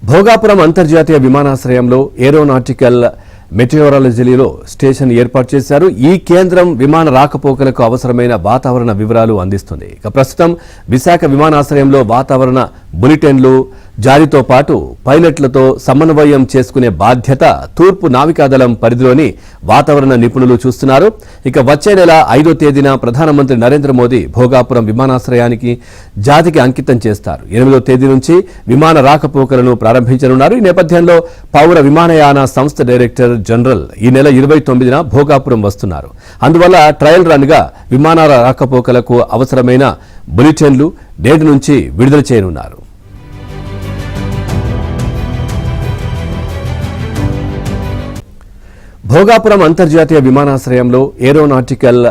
భోగాపురం అంతర్జాతీయ విమానాశ్రయంలో aeronautical మెటీరియాలజీలో station ఏర్పాటు చేశారు. ఈ కేంద్రం విమాన రాకపోకలకు అవసరమైన వాతావరణ వివరాలు అందిస్తుంది. ఇక ప్రస్తుతం విశాఖ విమానాశ్రయంలో వాతావరణ బులెటిన్లు జారీతో పాటు పైలట్లతో సమన్వయం చేసుకునే బాధ్యత తూర్పు నావికాదళం పరిధిలోని వాతావరణ నిపుణులు చూస్తున్నారు. ఇక వచ్చే నెల 5వ తేదీన ప్రధానమంత్రి నరేంద్ర మోదీ భోగాపురం విమానాశ్రయానికి జాతికి అంకితం చేస్తారు. 8వ తేదీ నుంచి విమాన రాకపోకలను ప్రారంభించనున్నారు. ఈ నేపథ్యంలో పౌర విమానయాన సంస్థ డైరెక్టర్ జనరల్ ఈ నెల 29న భోగాపురం వస్తున్నారు. అందువల్ల ట్రయల్ రన్ గా విమానాల రాకపోకలకు అవసరమైన బులెటిన్లు నేటి నుంచి విడుదల చేయనున్నారు. భోగాపురం అంతర్జాతీయ విమానాశ్రయంలో ఏరోనాటికల్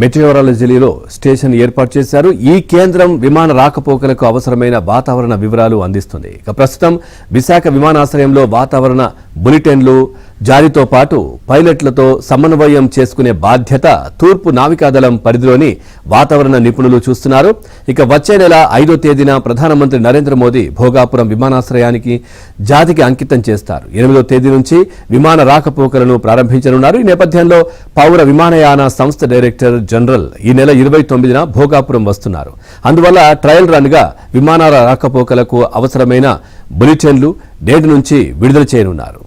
మెటీరియాలజీలో స్టేషన్ ఏర్పాటు చేశారు. ఈ కేంద్రం విమాన రాకపోకలకు అవసరమైన వాతావరణ వివరాలు అందిస్తుంది. ఇక ప్రస్తుతం విశాఖ విమానాశ్రయంలో వాతావరణ బులెటిన్లు జారీతో పాటు పైలట్లతో సమన్వయం చేసుకునే బాధ్యత తూర్పు నావికాదళం పరిధిలోని వాతావరణ నిపుణులు చూస్తున్నారు. ఇక వచ్చే నెల 5వ తేదీన ప్రధానమంత్రి నరేంద్ర మోదీ భోగాపురం విమానాశ్రయానికి జాతికి అంకితం చేస్తారు. 8వ తేదీ నుంచి విమాన రాకపోకలను ప్రారంభించనున్నారు. ఈ నేపథ్యంలో పౌర విమానయాన సంస్థ డైరెక్టర్ జనరల్ ఈ నెల 29న భోగాపురం వస్తున్నారు. అందువల్ల ట్రయల్ రన్ గా విమానాల రాకపోకలకు అవసరమైన బులెటిన్లు నేటి నుంచి విడుదల చేయనున్నారు.